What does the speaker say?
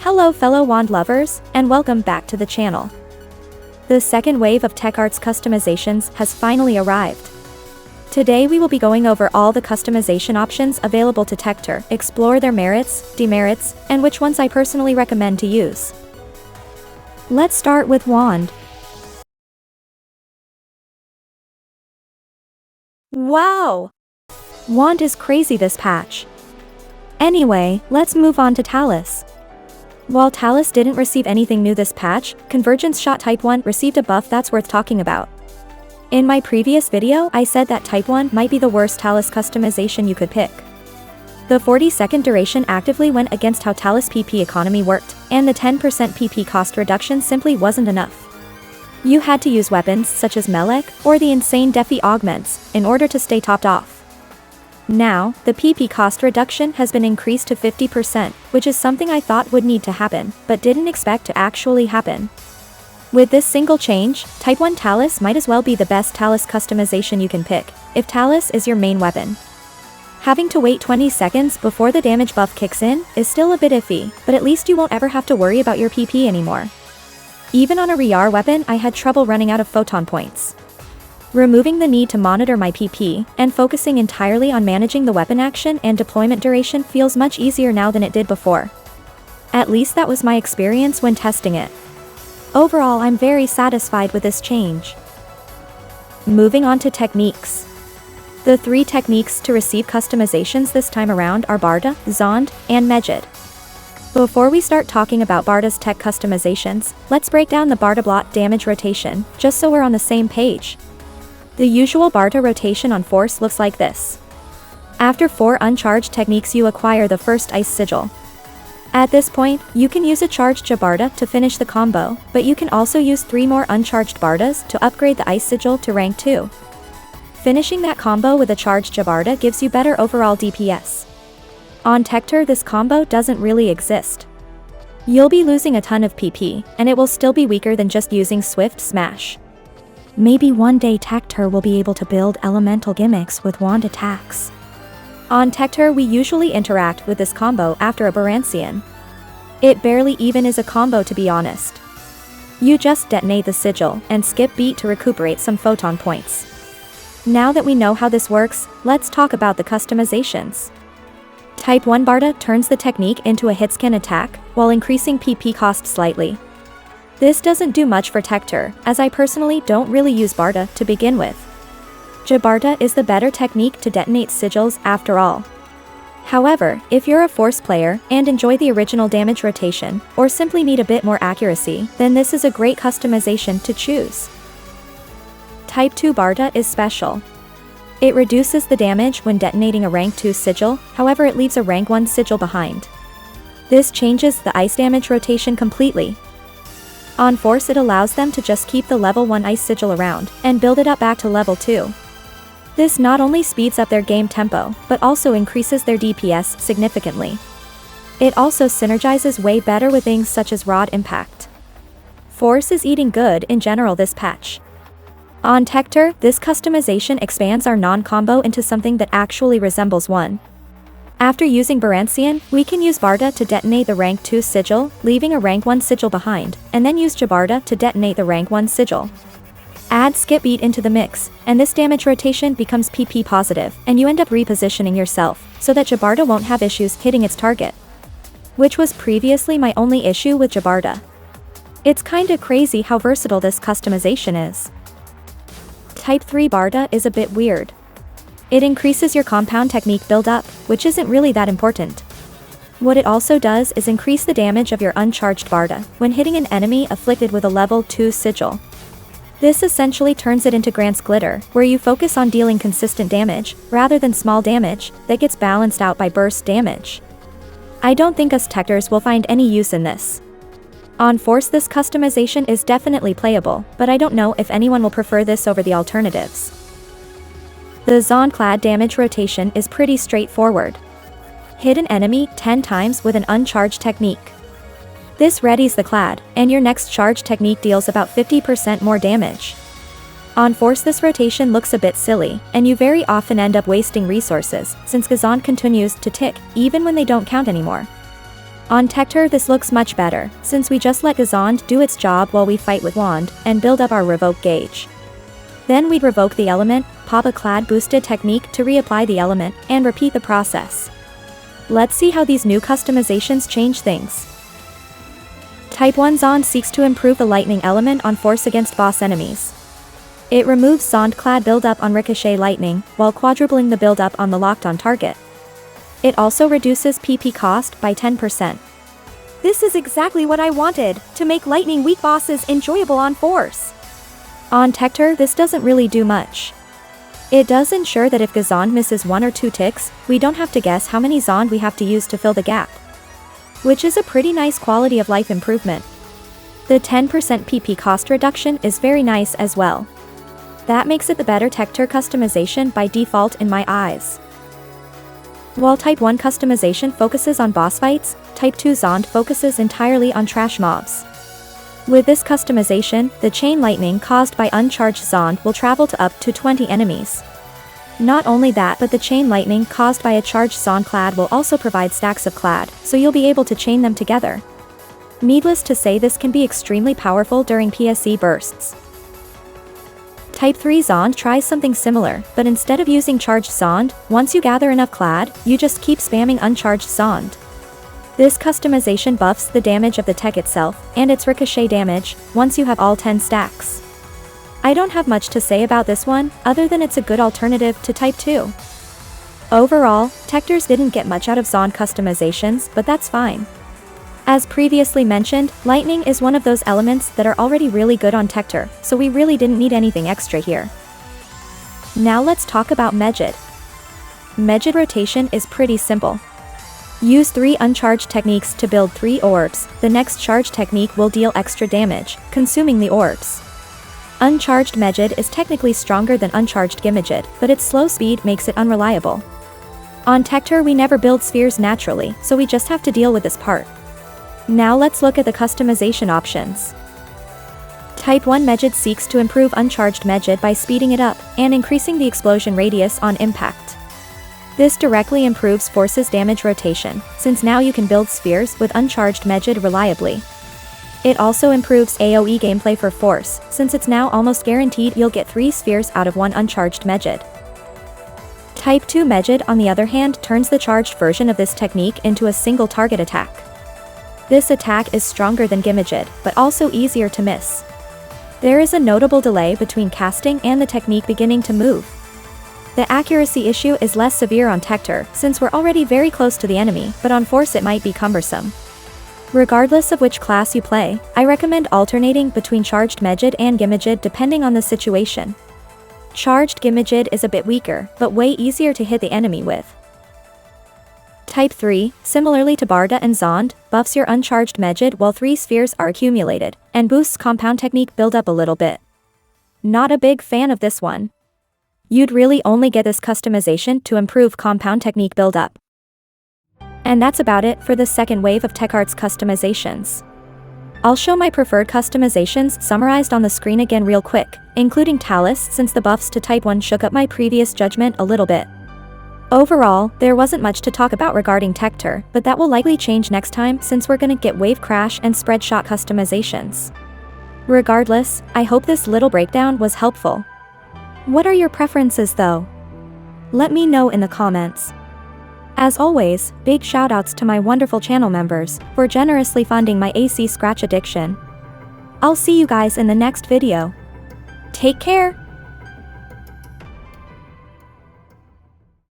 Hello fellow wand lovers, and welcome back to the channel. The second wave of TechArts customizations has finally arrived. Today we will be going over all the customization options available to Techter, explore their merits, demerits, and which ones I personally recommend to use. Let's start with wand. Wow! Wand is crazy this patch. Anyway, let's move on to Talus. While Talus didn't receive anything new this patch, Convergence Shot Type 1 received a buff that's worth talking about. In my previous video, I said that Type 1 might be the worst Talus customization you could pick. The 40-second duration actively went against how Talus PP economy worked, and the 10% PP cost reduction simply wasn't enough. You had to use weapons such as Melek, or the insane Defi augments, in order to stay topped off. Now, the PP cost reduction has been increased to 50%, which is something I thought would need to happen, but didn't expect to actually happen. With this single change, Type 1 Talus might as well be the best Talus customization you can pick, if Talus is your main weapon. Having to wait 20 seconds before the damage buff kicks in is still a bit iffy, but at least you won't ever have to worry about your PP anymore. Even on a REAR weapon, I had trouble running out of photon points. Removing the need to monitor my PP, and focusing entirely on managing the weapon action and deployment duration feels much easier now than it did before. At least that was my experience when testing it. Overall, I'm very satisfied with this change. Moving on to techniques. The 3 techniques to receive customizations this time around are Barda, Zond, and Mejid. Before we start talking about Barda's tech customizations, let's break down the Barda Blot damage rotation, just so we're on the same page. The usual Barda rotation on Force looks like this. After 4 uncharged techniques you acquire the first Ice Sigil. At this point, you can use a charged Jabarda to finish the combo, but you can also use 3 more uncharged Bardas to upgrade the Ice Sigil to rank 2. Finishing that combo with a charged Jabarda gives you better overall DPS. On Techter this combo doesn't really exist. You'll be losing a ton of PP, and it will still be weaker than just using Swift Smash. Maybe one day Techter will be able to build elemental gimmicks with wand attacks. On Techter we usually interact with this combo after a Baransian. It barely even is a combo to be honest. You just detonate the sigil and skip beat to recuperate some photon points. Now that we know how this works, let's talk about the customizations. Type 1 Barda turns the technique into a hitscan attack, while increasing PP cost slightly. This doesn't do much for Techter, as I personally don't really use Barda to begin with. Jabarda is the better technique to detonate sigils after all. However, if you're a Force player and enjoy the original damage rotation, or simply need a bit more accuracy, then this is a great customization to choose. Type 2 Barda is special. It reduces the damage when detonating a rank 2 sigil, however it leaves a rank 1 sigil behind. This changes the ice damage rotation completely. On Force it allows them to just keep the level 1 Ice Sigil around, and build it up back to level 2. This not only speeds up their game tempo, but also increases their DPS significantly. It also synergizes way better with things such as Rod Impact. Force is eating good in general this patch. On Techter, this customization expands our non-combo into something that actually resembles one. After using Baransian, we can use Barda to detonate the rank 2 sigil, leaving a rank 1 sigil behind, and then use Jabarda to detonate the rank 1 sigil. Add Skip Beat into the mix, and this damage rotation becomes PP positive, and you end up repositioning yourself, so that Jabarda won't have issues hitting its target. Which was previously my only issue with Jabarda. It's kinda crazy how versatile this customization is. Type 3 Barda is a bit weird. It increases your compound technique build-up, which isn't really that important. What it also does is increase the damage of your uncharged Barda when hitting an enemy afflicted with a level 2 sigil. This essentially turns it into Grant's Glitter, where you focus on dealing consistent damage, rather than small damage, that gets balanced out by burst damage. I don't think us Techters will find any use in this. On Force this customization is definitely playable, but I don't know if anyone will prefer this over the alternatives. The Zond-clad damage rotation is pretty straightforward. Hit an enemy 10 times with an uncharged technique. This readies the clad, and your next charge technique deals about 50% more damage. On Force this rotation looks a bit silly, and you very often end up wasting resources, since Zond continues to tick, even when they don't count anymore. On Techter this looks much better, since we just let Gazond do its job while we fight with Wand, and build up our revoke gauge. Then we'd revoke the element, pop a clad boosted technique to reapply the element, and repeat the process. Let's see how these new customizations change things. Type 1 Zond seeks to improve the lightning element on force against boss enemies. It removes Zond clad buildup on ricochet lightning, while quadrupling the buildup on the locked on target. It also reduces PP cost by 10%. This is exactly what I wanted, to make lightning weak bosses enjoyable on force. On Techter this doesn't really do much. It does ensure that if Gazond misses 1 or 2 ticks, we don't have to guess how many Zond we have to use to fill the gap. Which is a pretty nice quality of life improvement. The 10% PP cost reduction is very nice as well. That makes it the better Techter customization by default in my eyes. While Type 1 customization focuses on boss fights, Type 2 Zond focuses entirely on trash mobs. With this customization, the chain lightning caused by uncharged Zond will travel to up to 20 enemies. Not only that, but the chain lightning caused by a charged Zond clad will also provide stacks of clad, so you'll be able to chain them together. Needless to say, this can be extremely powerful during PSE bursts. Type 3 Zond tries something similar, but instead of using charged Zond, once you gather enough clad, you just keep spamming uncharged Zond. This customization buffs the damage of the tech itself, and its ricochet damage, once you have all 10 stacks. I don't have much to say about this one, other than it's a good alternative to Type 2. Overall, Techters didn't get much out of Zond customizations, but that's fine. As previously mentioned, lightning is one of those elements that are already really good on Techter, so we really didn't need anything extra here. Now let's talk about Megid. Megid rotation is pretty simple. Use 3 uncharged techniques to build 3 orbs, the next charged technique will deal extra damage, consuming the orbs. Uncharged Megid is technically stronger than uncharged Gimagid, but its slow speed makes it unreliable. On Techter we never build spheres naturally, so we just have to deal with this part. Now let's look at the customization options. Type 1 Megid seeks to improve uncharged Megid by speeding it up, and increasing the explosion radius on impact. This directly improves Force's damage rotation, since now you can build spheres with uncharged Megid reliably. It also improves AoE gameplay for Force, since it's now almost guaranteed you'll get 3 spheres out of 1 uncharged Megid. Type 2 Megid on the other hand turns the charged version of this technique into a single target attack. This attack is stronger than Gimagid, but also easier to miss. There is a notable delay between casting and the technique beginning to move. The accuracy issue is less severe on Techter, since we're already very close to the enemy, but on Force it might be cumbersome. Regardless of which class you play, I recommend alternating between charged Megid and Gimagid depending on the situation. Charged Gimagid is a bit weaker, but way easier to hit the enemy with. Type 3, similarly to Barda and Zond, buffs your uncharged Megid while 3 spheres are accumulated, and boosts compound technique buildup a little bit. Not a big fan of this one. You'd really only get this customization to improve compound technique buildup. And that's about it for the second wave of TechArts customizations. I'll show my preferred customizations summarized on the screen again real quick, including Talus since the buffs to Type 1 shook up my previous judgment a little bit. Overall, there wasn't much to talk about regarding Techter, but that will likely change next time since we're gonna get Wave Crash and Spread Shot customizations. Regardless, I hope this little breakdown was helpful. What are your preferences though? Let me know in the comments. As always, big shoutouts to my wonderful channel members for generously funding my AC Scratch addiction. I'll see you guys in the next video. Take care!